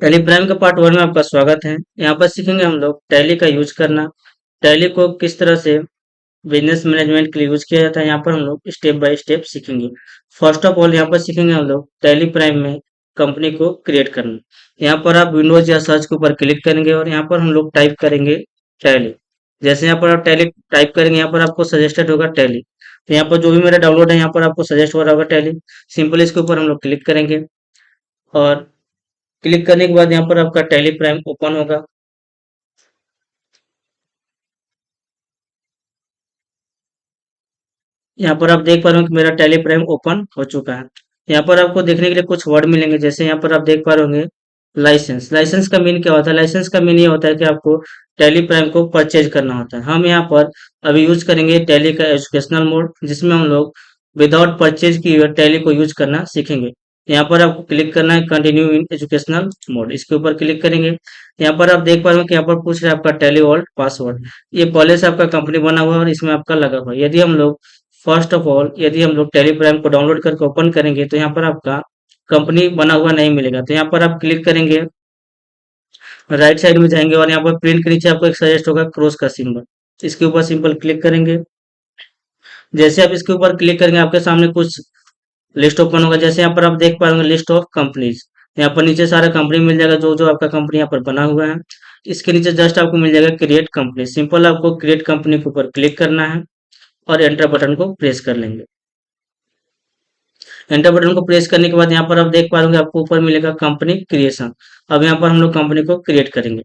Tally prime के part one में आपका स्वागत है। यहाँ पर सीखेंगे हम लोग टैली का यूज करना। टैली को किस तरह से बिजनेस मैनेजमेंट के लिए यूज किया जाता है, यहाँ पर हम लोग स्टेप बाय स्टेप सीखेंगे। फर्स्ट ऑफ ऑल यहाँ पर सीखेंगे हम लोग टैली प्राइम में कंपनी को क्रिएट करना। यहाँ पर आप विंडोज या सर्च के ऊपर क्लिक करेंगे और यहाँ पर हम लोग टाइप करेंगे टैली। जैसे यहाँ पर आप टैली टाइप करेंगे, यहाँ पर आपको सजेस्टेड होगा टैली। तो यहाँ पर जो भी मेरा डाउनलोड है, यहाँ पर आपको सजेस्ट हो रहा होगा टैली। सिंपल इसके ऊपर हम लोग क्लिक करेंगे और क्लिक करने के बाद यहाँ पर आपका टैली प्राइम ओपन होगा। यहाँ पर आप देख पा रहे हो कि मेरा टैली प्राइम ओपन हो चुका है। यहाँ पर आपको देखने के लिए कुछ वर्ड मिलेंगे, जैसे यहाँ पर आप देख पा रहे होंगे लाइसेंस। लाइसेंस का मीन क्या होता है? लाइसेंस का मीन ये होता है कि आपको टैली प्राइम को परचेज करना होता है। हम यहाँ पर अभी यूज करेंगे टैली का एजुकेशनल मोड, जिसमें हम लोग विदाउट परचेज की टैली को यूज करना सीखेंगे। यहाँ पर आपको क्लिक करना है कंटिन्यू इन एजुकेशनल मोड, इसके ऊपर क्लिक करेंगे। यहाँ पर आप देख पा रहे हो कि यहाँ पर पूछ रहा है आपका टैली वॉल्ट पासवर्ड। ये पहले से आपका कंपनी बना हुआ है और इसमें आपका लगा हुआ है। यदि हम लोग फर्स्ट ऑफ ऑल यदि हम लोग टेली प्राइम को डाउनलोड करके ओपन करेंगे, तो यहाँ पर आपका कंपनी बना हुआ नहीं मिलेगा। तो यहाँ पर आप क्लिक करेंगे, राइट साइड में जाएंगे और यहाँ पर प्रिंट के नीचे आपको एक सजेस्ट होगा क्रॉस का सिंबल। इसके ऊपर सिंपल क्लिक करेंगे। जैसे आप इसके ऊपर क्लिक करेंगे, आपके सामने कुछ लिस्ट ओपन होगा। जैसे यहाँ पर आप देख पा रहे लिस्ट ऑफ कंपनीज। यहाँ पर नीचे सारा कंपनी मिल जाएगा, जो जो आपका कंपनी यहाँ पर बना हुआ है। इसके नीचे जस्ट आपको मिल जाएगा क्रिएट कंपनी। सिंपल आपको क्रिएट कंपनी के ऊपर क्लिक करना है और एंटर बटन को प्रेस कर लेंगे। एंटर बटन को प्रेस करने के बाद यहाँ पर आप देख पा रहे होंगे आपको ऊपर मिलेगा कंपनी क्रिएशन। अब यहाँ पर हम लोग कंपनी को क्रिएट करेंगे।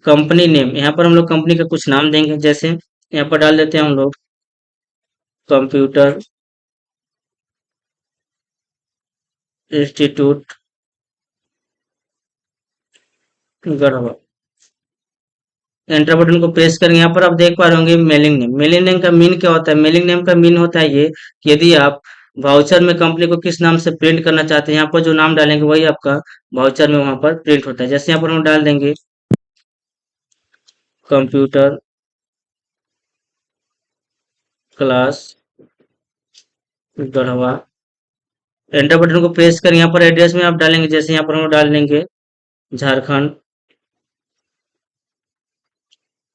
कंपनी नेम, यहाँ पर हम लोग कंपनी का कुछ नाम देंगे। जैसे यहाँ पर डाल देते हैं हम लोग computer institute Garhwa. Enter button को प्रेस करेंगे। यहाँ पर आप देख पा रहे होंगे मेलिंग नेम। मेलिंग नेम का मीन क्या होता है? मेलिंग नेम का मीन होता है ये कि यदि आप वाउचर में कंपनी को किस नाम से प्रिंट करना चाहते हैं, यहाँ पर जो नाम डालेंगे वही आपका वाउचर में वहां पर प्रिंट होता है। जैसे यहाँ पर हम डाल देंगे computer class Garhwa. Enter button को प्रेस कर यहाँ पर एड्रेस में आप डालेंगे। जैसे यहाँ पर हम डाल देंगे झारखंड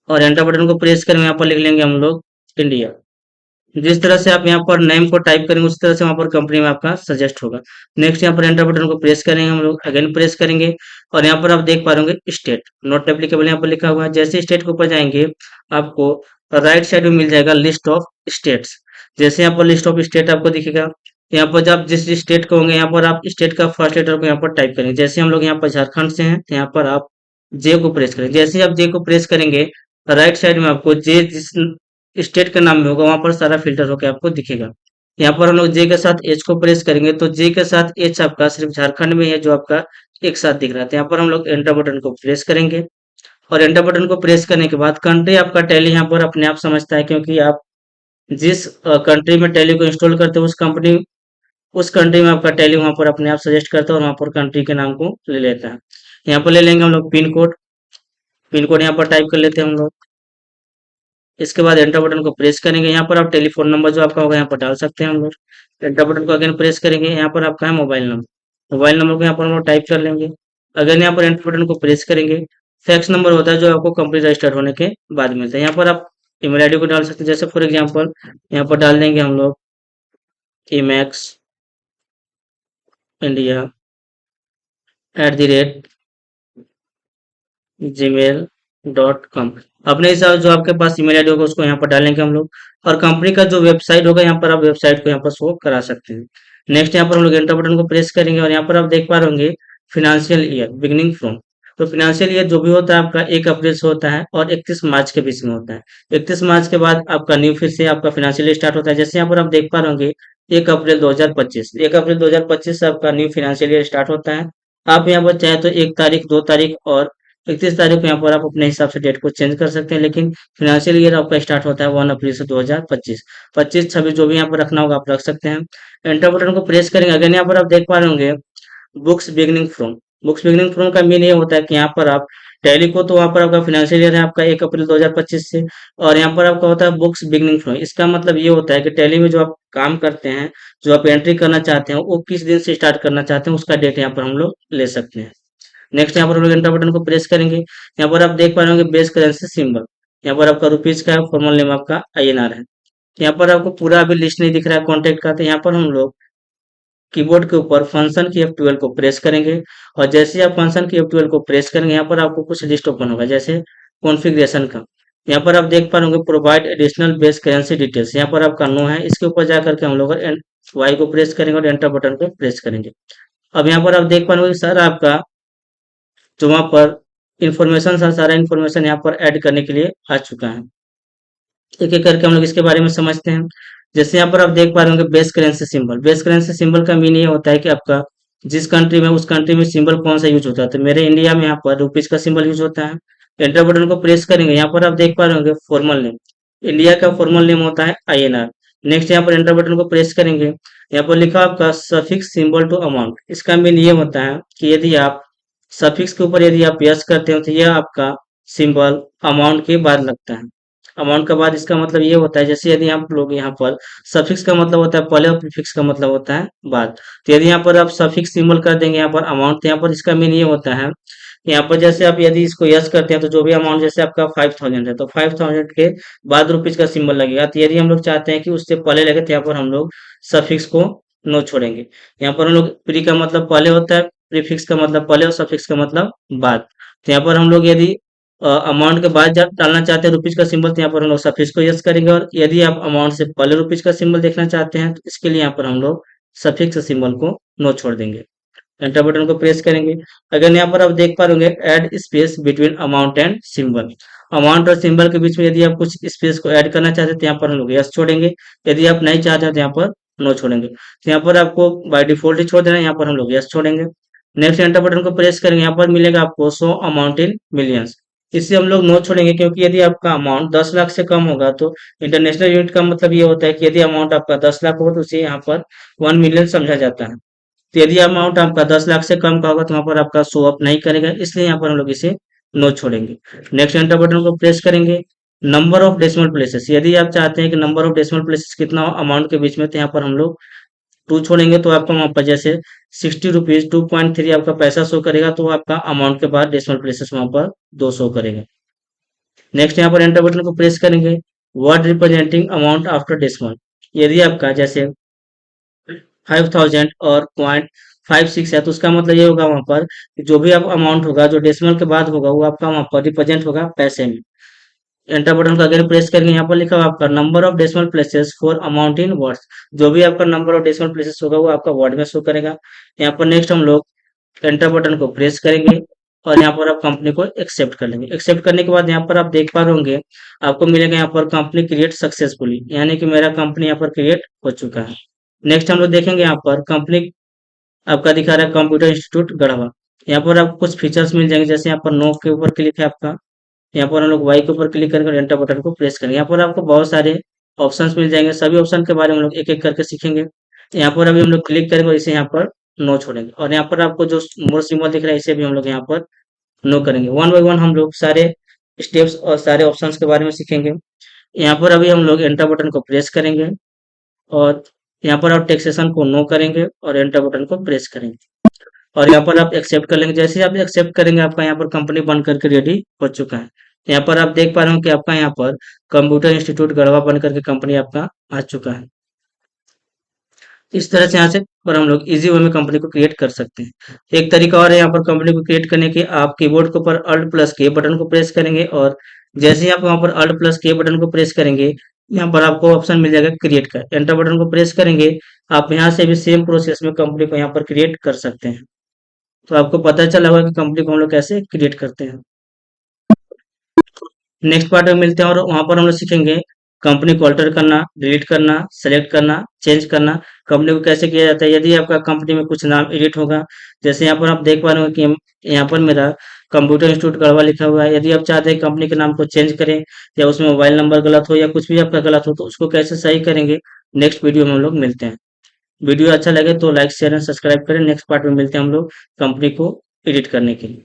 और एंटर बटन को प्रेस कर यहाँ पर लिख लेंगे हम लोग इंडिया। जिस तरह से आप यहाँ पर नेम को टाइप करेंगे, उस तरह से वहां पर कंपनी में आपका सजेस्ट होगा। नेक्स्ट यहाँ पर एंटर बटन को प्रेस करेंगे हम लोग, अगेन प्रेस करेंगे और यहाँ पर आप देख पा रहे होंगे स्टेट नॉट एप्लीकेबल यहाँ पर लिखा हुआ है। जैसे स्टेट के ऊपर जाएंगे, आपको राइट साइड में मिल जाएगा लिस्ट ऑफ स्टेट्स। जैसे यहाँ पर लिस्ट ऑफ स्टेट आपको दिखेगा। यहाँ पर जब जिस स्टेट को होंगे, यहाँ पर आप स्टेट का फर्स्ट लेटर को यहाँ पर टाइप करेंगे। जैसे हम लोग यहाँ पर झारखंड से हैं, तो यहाँ पर आप जे को प्रेस करेंगे। जैसे आप जे को प्रेस करेंगे, राइट साइड में आपको जे जिस स्टेट का नाम में होगा वहां पर सारा फिल्टर होकर आपको दिखेगा। यहाँ पर हम लोग जे के साथ एच को प्रेस करेंगे, तो जे के साथ एच आपका सिर्फ झारखंड में है, जो आपका एक साथ दिख रहा है। तो यहाँ पर हम लोग एंटर बटन को प्रेस करेंगे और एंटर बटन को प्रेस करने के बाद कंट्री आपका टैली यहाँ पर अपने आप समझता है, क्योंकि आप जिस कंट्री में टैली को इंस्टॉल करते हो उस कंट्री में आपका टैली वहां पर अपने आप सजेस्ट करता है और वहां पर कंट्री के नाम को ले लेता है। यहाँ पर ले लेंगे हम लोग पिन कोड। पिन कोड यहाँ पर टाइप कर लेते हैं हम लोग। इसके बाद एंटर बटन को प्रेस करेंगे। यहाँ पर आप टेलीफोन नंबर जो आपका होगा यहाँ पर डाल सकते हैं हम लोग। एंटर बटन को अगेन प्रेस करेंगे। यहाँ पर आपका है मोबाइल नंबर। मोबाइल नंबर को यहाँ पर हम लोग टाइप कर लेंगे। अगेन यहाँ पर एंटर बटन को प्रेस करेंगे। फैक्स नंबर होता है जो आपको कंपनी रजिस्टर्ड होने के बाद मिलता है। यहाँ पर आप ईमेल आईडी को डाल सकते हैं। जैसे फॉर एग्जाम्पल यहाँ पर डाल देंगे हम लोग ईमैक्स इंडिया @ gmail.com। अपने हिसाब से जो आपके पास ईमेल आईडी होगा उसको यहाँ पर डालेंगे हम लोग। और कंपनी का जो वेबसाइट होगा, यहाँ पर आप वेबसाइट को यहाँ पर शो करा सकते हैं। नेक्स्ट यहाँ पर हम लोग एंटर बटन को प्रेस करेंगे और यहाँ पर आप देख पा रहे होंगे फिनेंशियल ईयर बिगिनिंग फ्रॉम। तो फिनेंशियल ईयर जो भी होता है आपका 1 अप्रैल से होता है और 31 मार्च के बीच में होता है। 31 मार्च के बाद आपका न्यू फिर से आपका फिनेंशियल ईयर स्टार्ट होता है। जैसे यहाँ पर आप देख पा रहे होंगे 1 अप्रैल 2025। 1 अप्रैल 2025 से आपका न्यू फिनेंशियल ईयर स्टार्ट होता है। आप यहाँ पर चाहे तो 1 तारीख, 2 तारीख और 31 तारीख को यहाँ पर आप अपने हिसाब से डेट को चेंज कर सकते हैं। लेकिन फिनेंशियल ईयर आपका स्टार्ट होता है 1 अप्रैल से 2025। 25 26 जो भी यहाँ पर रखना होगा आप रख सकते हैं। एंटर बटन को प्रेस करेंगे। अगेन यहाँ पर आप देख पा रहे होंगे books beginning from. Books beginning from का मीन ये होता है कि यहाँ पर आप टैली को, तो वहाँ पर आपका फिनेंशियल ईयर है आपका 1 अप्रैल 2025 से, और यहाँ पर आपका होता है बुक्स बिगनिंग फ्रॉम। इसका मतलब ये होता है कि टैली में जो आप काम करते हैं, जो आप एंट्री करना चाहते हैं, वो किस दिन से स्टार्ट करना चाहते हैं, उसका डेट यहाँ पर हम लोग ले सकते हैं। नेक्स्ट यहाँ पर हम लोग एंटर बटन को प्रेस करेंगे। यहाँ पर आप देख पा रहे होंगे बेस करेंसी सिंबल, यहाँ पर आपका रुपीज का है, फॉर्मल नेम आपका INR है। यहाँ पर आपको पूरा अभी लिस्ट नहीं दिख रहा है कॉन्टेक्ट का, तो यहाँ पर हम लोग कीबोर्ड के ऊपर फंक्शन की F12 को प्रेस करेंगे, और जैसे ही आप फंक्शन की F12 को प्रेस करेंगे, यहाँ पर आपको कुछ लिस्ट ओपन होगा, जैसे कॉन्फ़िगरेशन का। यहाँ पर आप देख पा रहे होंगे provide additional base currency details, यहाँ पर आपका नो है, इसके ऊपर जा करके हम लोग वाई को प्रेस करेंगे और एंटर बटन को प्रेस करेंगे। अब यहाँ पर आप देख पा रहे होंगे सर आपका जो वहाँ पर इंफॉर्मेशन सारा इंफॉर्मेशन यहाँ पर ऐड करने के लिए आ चुका है। एक एक करके हम लोग इसके बारे में समझते हैं। जैसे यहाँ पर आप देख पा रहे होंगे base currency symbol, base currency symbol का मीनिंग ये होता है कि आपका जिस कंट्री में उस कंट्री में सिंबल कौन सा यूज होता है। तो मेरे इंडिया में यहाँ पर रुपीज का सिंबल यूज होता है। एंटर बटन को प्रेस करेंगे, यहाँ पर आप देख पा रहे होंगे फॉर्मल नेम, इंडिया का फॉर्मल नेम होता है INR। नेक्स्ट यहाँ पर एंटर बटन को प्रेस करेंगे, यहाँ पर लिखा आपका सफिक्स सिंबल टू अमाउंट, इसका मीनिंग ये होता है कि यदि आप सफिक्स के ऊपर यदि आप यस करते हो तो यह आपका सिंबल अमाउंट के बाद लगता है। अमाउंट का बाद इसका मतलब ये होता है, जैसे यदि आप लोग यहाँ पर सफिक्स का मतलब होता है पहले और प्रीफिक्स का मतलब होता है बाद। तो यदि यहाँ पर आप सफिक्स सिंबल कर देंगे यहाँ पर अमाउंट, तो यहाँ पर इसका मीन ये होता है, यहाँ पर जैसे आप यदि इसको यस करते हैं तो जो भी अमाउंट जैसे आपका 5000 है तो 5000 के बाद रुपीज का सिंबल लगेगा। तो यदि हम लोग चाहते हैं कि उससे पहले लगे तो यहाँ पर हम लोग सफिक्स को नो छोड़ेंगे। यहाँ पर हम लोग प्री का मतलब पहले होता है, प्रीफिक्स का मतलब पहले और सफिक्स का मतलब बाद। तो यहाँ पर हम लोग यदि अमाउंट के बाद जब डालना चाहते हैं रुपीज का सिंबल, तो यहाँ पर हम लोग सफिक्स को यस करेंगे, और यदि आप अमाउंट से पहले रुपीज का सिंबल देखना चाहते हैं तो इसके लिए यहाँ पर हम लोग सफिक्स सिंबल को नो छोड़ देंगे। एंटर बटन को प्रेस करेंगे। अगर यहाँ पर आप देख पा रहे add space between amount and symbol, amount और सिंबल के बीच में यदि आप कुछ स्पेस को ऐड करना चाहते हैं तो यहाँ पर हम लोग यस छोड़ेंगे, यदि आप नहीं चाहते तो यहाँ पर नो छोड़ेंगे। तो यहाँ पर आपको बाय डिफॉल्ट ही छोड़ देना है, यहाँ पर हम लोग यस छोड़ेंगे। नेक्स्ट एंटर बटन को प्रेस करेंगे, यहाँ पर मिलेगा आपको शो अमाउंट इन मिलियंस, इससे हम लोग नो छोड़ेंगे, क्योंकि यदि आपका अमाउंट 10 लाख से कम होगा तो इंटरनेशनल यूनिट का मतलब ये होता है कि यदि अमाउंट आपका 10 लाख हो तो उसे यहाँ पर 1 मिलियन समझा जाता है। तो यदि अमाउंट आपका 10 लाख से कम का होगा तो वहां पर आपका शो अप नहीं करेगा, इसलिए यहाँ पर हम लोग इसे नो छोड़ेंगे। नेक्स्ट एंटर बटन को प्रेस करेंगे। नंबर ऑफ डेसिमल प्लेसेस, यदि आप चाहते हैं कि नंबर ऑफ डेसिमल प्लेसेस कितना हो अमाउंट के बीच में, तो यहाँ पर हम लोग 2 छोड़ेंगे, तो आपका वहां पर जैसे 60 रुपीज 2.3 आपका पैसा शो करेगा, तो आपका अमाउंट के बाद डेसिमल प्लेसेस वहां पर 2 शो करेगा। नेक्स्ट यहाँ पर एंटर बटन को प्रेस करेंगे। Word representing amount after decimal, यदि आपका जैसे 5000 और 0.56 है तो उसका मतलब ये होगा वहां पर कि जो भी आप अमाउंट होगा जो डेसिमल के बाद होगा वो आपका वहां पर रिप्रेजेंट होगा पैसे में। एंटर बटन को अगर प्रेस करेंगे, यहाँ पर लिखा हुआ आपका number of decimal places for amount in words, जो भी आपका नंबर ऑफ डेसिमल प्लेसेस होगा वो आपका वर्ड में शो करेगा। यहाँ पर नेक्स्ट हम लोग एंटर बटन को प्रेस करेंगे और यहाँ पर आप कंपनी को एक्सेप्ट कर लेंगे। एक्सेप्ट करने के बाद यहाँ पर आप देख पा रहे होंगे आपको मिलेगा यहाँ पर कंपनी क्रिएट सक्सेसफुली, यानी कि मेरा कंपनी यहाँ पर क्रिएट हो चुका है। नेक्स्ट हम लोग देखेंगे यहाँ पर कंपनी आपका दिखा रहा है कंप्यूटर इंस्टीट्यूट गढ़वा। यहाँ पर आपको कुछ फीचर्स मिल जाएंगे, जैसे यहाँ पर नो के ऊपर क्लिक है आपका, यहाँ पर हम लोग वाई के ऊपर क्लिक करके एंटर बटन को प्रेस करेंगे। यहाँ पर आपको बहुत सारे ऑप्शंस मिल जाएंगे, सभी ऑप्शन के बारे में हम लोग एक एक करके सीखेंगे। यहाँ पर अभी हम लोग क्लिक करेंगे और इसे यहाँ पर नो छोड़ेंगे, और यहाँ पर आपको जो मोर सिंबल दिख रहा है इसे भी हम लोग यहाँ पर नो करेंगे। वन बाय वन हम लोग सारे स्टेप्स और सारे ऑप्शंस के बारे में सीखेंगे। यहाँ पर अभी हम लोग एंटर बटन को प्रेस करेंगे और यहाँ पर आप टैक्सेशन को नो करेंगे और एंटर बटन को प्रेस करेंगे, और यहाँ पर आप एक्सेप्ट कर लेंगे। जैसे ही आप एक्सेप्ट करेंगे आपका यहाँ पर कंपनी बन करके रेडी हो चुका है। यहाँ पर आप देख पा रहे हो कि आपका यहाँ पर कंप्यूटर इंस्टीट्यूट गढ़वा बन करके कंपनी आपका आ चुका है। इस तरह से यहाँ से पर हम लोग इजी वे में कंपनी को क्रिएट कर सकते हैं। एक तरीका और है यहाँ पर कंपनी को क्रिएट करने के, आप कीबोर्ड के ऊपर अल्ट प्लस के बटन को प्रेस करेंगे, और जैसे ही आप वहाँ पर अल्ट प्लस के बटन को प्रेस करेंगे यहाँ पर आपको ऑप्शन मिल जाएगा क्रिएट का। एंटर बटन को प्रेस करेंगे, आप यहाँ से भी सेम प्रोसेस में कंपनी को यहाँ पर क्रिएट कर सकते हैं। तो आपको पता चला होगा कि कंपनी को हम लोग कैसे क्रिएट करते हैं। नेक्स्ट पार्ट में मिलते हैं और वहां पर हम लोग सीखेंगे कंपनी को अल्टर करना, डिलीट करना, सेलेक्ट करना, चेंज करना, कंपनी को कैसे किया जाता है। यदि आपका कंपनी में कुछ नाम एडिट होगा, जैसे यहाँ पर आप देख पा रहे हो कि यहाँ पर मेरा कंप्यूटर इंस्टीट्यूट गढ़वा लिखा हुआ है। यदि आप चाहते हैं कंपनी के नाम को चेंज करें या उसमें मोबाइल नंबर गलत हो या कुछ भी आपका गलत हो तो उसको कैसे सही करेंगे, नेक्स्ट वीडियो में हम लोग मिलते हैं। वीडियो अच्छा लगे तो लाइक शेयर एंड सब्सक्राइब करें। नेक्स्ट पार्ट में मिलते हैं हम लोग कंपनी को एडिट करने के लिए।